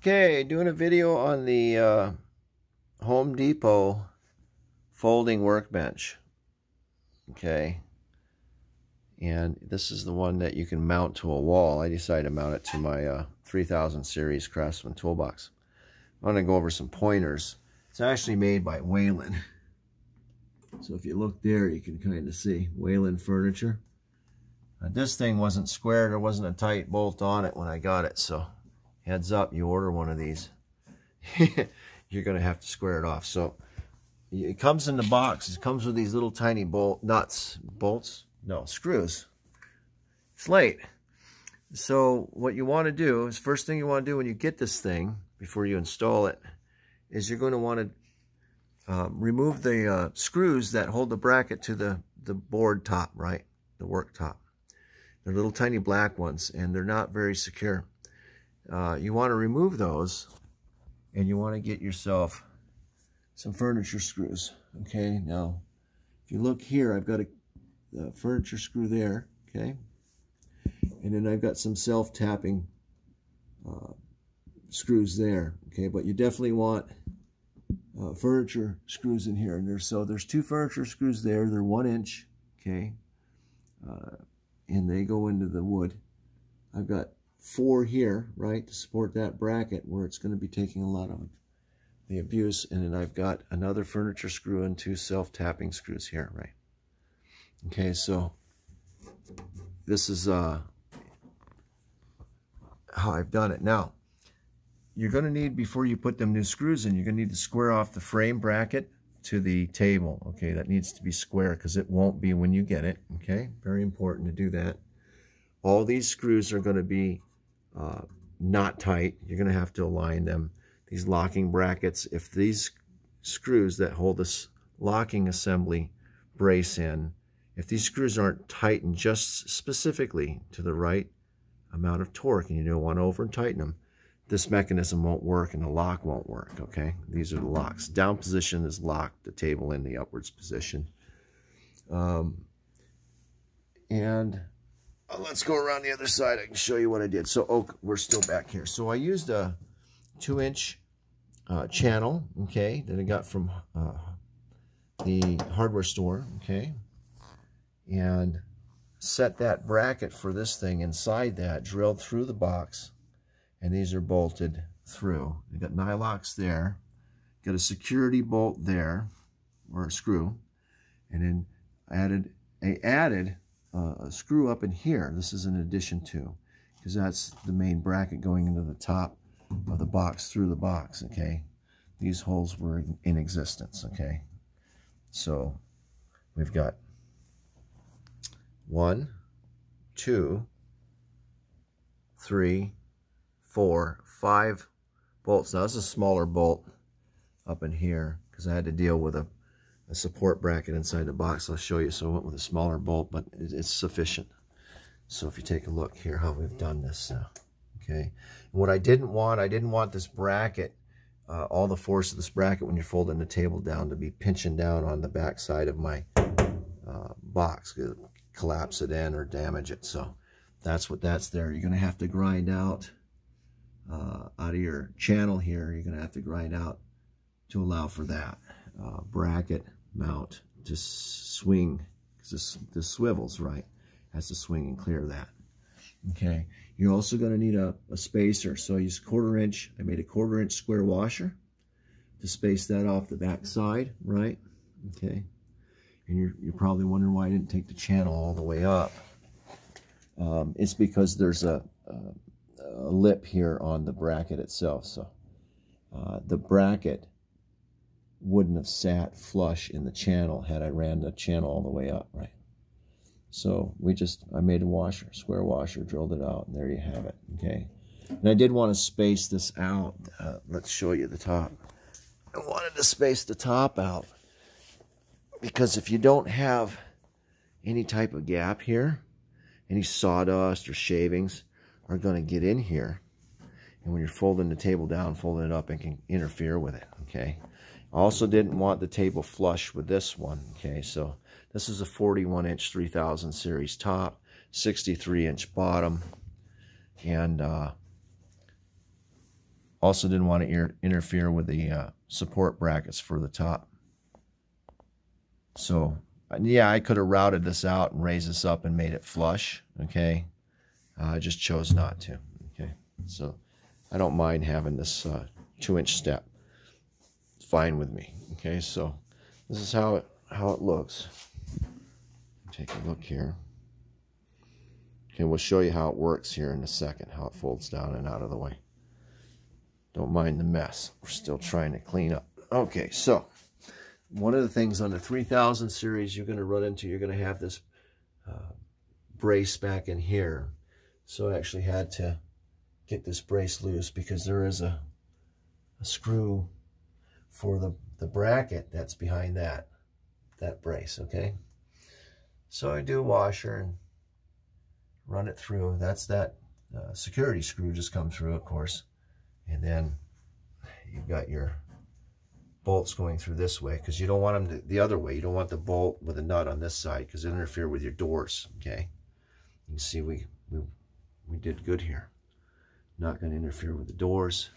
Okay, doing a video on the Home Depot folding workbench. Okay, and this is the one that you can mount to a wall. I decided to mount it to my 3000 series Craftsman toolbox. I'm going to go over some pointers. It's actually made by Whalen. So if you look there, you can kind of see Whalen furniture. This thing wasn't square. There wasn't a tight bolt on it when I got it, so heads up, you order one of these, you're going to have to square it off. So it comes in the box. It comes with these little tiny screws. It's late. So what you want to do is, first thing you want to do when you get this thing, before you install it, is you're going to want to remove the screws that hold the bracket to the board top, right? The work top. They're little tiny black ones, and they're not very secure. You want to remove those, and you want to get yourself some furniture screws. Okay, now if you look here, I've got a furniture screw there. Okay, and then I've got some self-tapping screws there. Okay, but you definitely want furniture screws in here, and there's two furniture screws there. They're 1 inch. Okay, and they go into the wood. I've got 4 here, right, to support that bracket where it's going to be taking a lot of the abuse. And then I've got another furniture screw and 2 self-tapping screws here, right? Okay, so this is how I've done it. Now, you're going to need, before you put them new screws in, you're going to need to square off the frame bracket to the table. Okay, that needs to be square because it won't be when you get it. Okay, very important to do that. All these screws are going to be not tight. You're going to have to align them. These locking brackets, if these screws that hold this locking assembly brace in, if these screws aren't tightened just specifically to the right amount of torque, and you don't want to over tighten them, this mechanism won't work and the lock won't work. Okay, these are the locks. Down position is locked, the table in the upwards position. Let's go around the other side. I can show you what I did. So, we're still back here. So I used a 2-inch channel, okay, that I got from the hardware store, okay, and set that bracket for this thing inside that, drilled through the box, and these are bolted through. I got nylocks there, got a security bolt there, or a screw, and then I added a screw up in here. This is an addition to, because that's the main bracket going into the top of the box through the box. Okay, these holes were in existence. Okay, so we've got 1, 2, 3, 4, 5 bolts. Now this is a smaller bolt up in here because I had to deal with a support bracket inside the box. I'll show you. So I went with a smaller bolt, but it's sufficient. So if you take a look here how we've done this now. Okay, and what I didn't want this bracket, all the force of this bracket when you're folding the table down, to be pinching down on the back side of my box, collapse it in or damage it. So that's there. You're going to have to grind out of your channel here. You're going to have to grind out to allow for that bracket mount to swing, because this swivels, right, has to swing and clear that. Okay, you're also going to need a spacer. So I used 1/4 inch. I made a 1/4 inch square washer to space that off the back side, right? Okay, and you're probably wondering why I didn't take the channel all the way up. It's because there's a lip here on the bracket itself. So the bracket wouldn't have sat flush in the channel had I ran the channel all the way up, right? So I made a washer, square washer, drilled it out, and there you have it. Okay, and I did want to space this out. Let's show you the top. I wanted to space the top out because if you don't have any type of gap here, any sawdust or shavings are going to get in here, and when you're folding the table down, folding it up, it can interfere with it. Okay, I also didn't want the table flush with this one. Okay, so this is a 41-inch 3000 series top, 63-inch bottom, and Also didn't want to interfere with the support brackets for the top. So yeah, I could have routed this out and raised this up and made it flush, okay? I just chose not to, okay? So I don't mind having this 2-inch step. It's fine with me, okay? So this is how it looks. Take a look here. Okay, we'll show you how it works here in a second, how it folds down and out of the way. Don't mind the mess. We're still trying to clean up. Okay, so one of the things on the 3000 series you're going to run into, you're going to have this brace back in here. So I actually had to get this brace loose because there is a screw for the bracket that's behind that brace, okay? So I do a washer and run it through. That's that security screw just come through, of course. And then you've got your bolts going through this way because you don't want them the other way. You don't want the bolt with a nut on this side because it interfere with your doors, okay? You can see we did good here. Not going to interfere with the doors.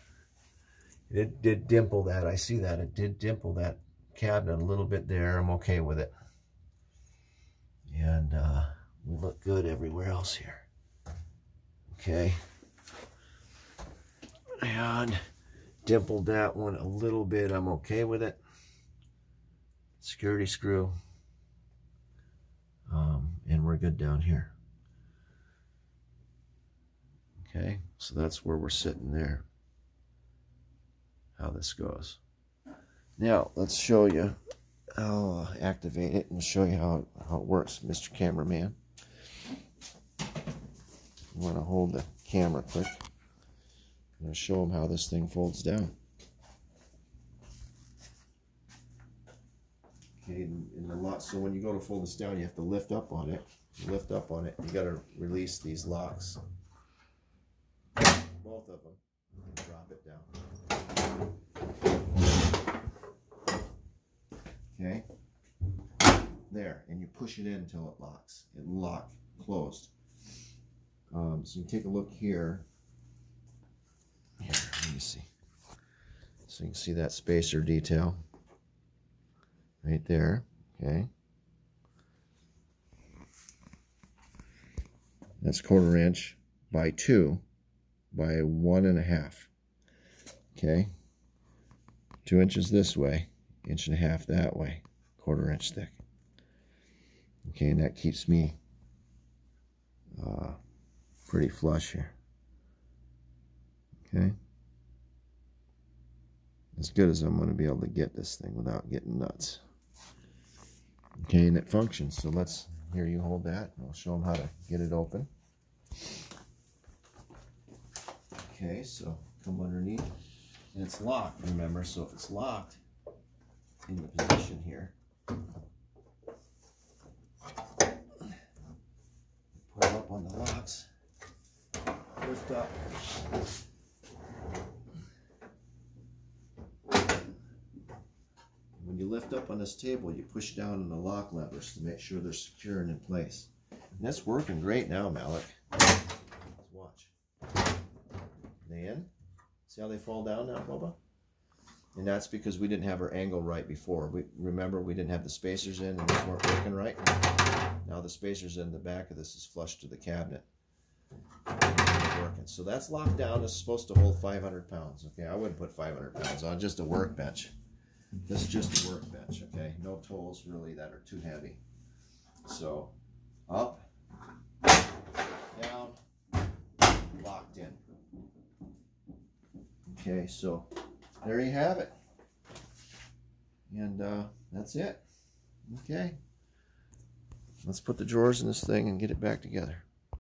It did dimple that. I see that. It did dimple that cabinet a little bit there. I'm okay with it. And we look good everywhere else here. Okay. And dimpled that one a little bit. I'm okay with it. Security screw. And we're good down here. Okay, so that's where we're sitting there. How this goes. Now, let's show you how I'll activate it and show you how it works, Mr. Cameraman. You want to hold the camera quick. I'm going to show them how this thing folds down. Okay, in the lot. So when you go to fold this down, you have to lift up on it. You lift up on it. You got to release these locks. Both of them. And drop it down. Okay. There, and you push it in until it locks. It locked, closed. So you take a look here. Here, let me see. So you can see that spacer detail right there. Okay. That's 1/4 inch by 2 by 1.5. Okay. 2 inches this way, 1.5 inches that way, 1/4 inch thick. Okay, and that keeps me pretty flush here. Okay. As good as I'm going to be able to get this thing without getting nuts. Okay, and it functions. So let's, here you hold that, and I'll show them how to get it open. Okay, so come underneath, and it's locked, remember, so if it's locked in the position here, put it up on the locks, lift up, when you lift up on this table, you push down on the lock levers to make sure they're secure and in place. And that's working great now, Malik. Let's watch. They in? See how they fall down now, Bubba? And that's because we didn't have our angle right before. Remember, we didn't have the spacers in and these weren't working right. Now the spacers in the back of this is flush to the cabinet. Working. So that's locked down. It's supposed to hold 500 pounds. Okay, I wouldn't put 500 pounds on, just a workbench. This is just a workbench, okay? No tools really that are too heavy. So, up, down, locked in. Okay, so there you have it. And that's it. Okay. Let's put the drawers in this thing and get it back together.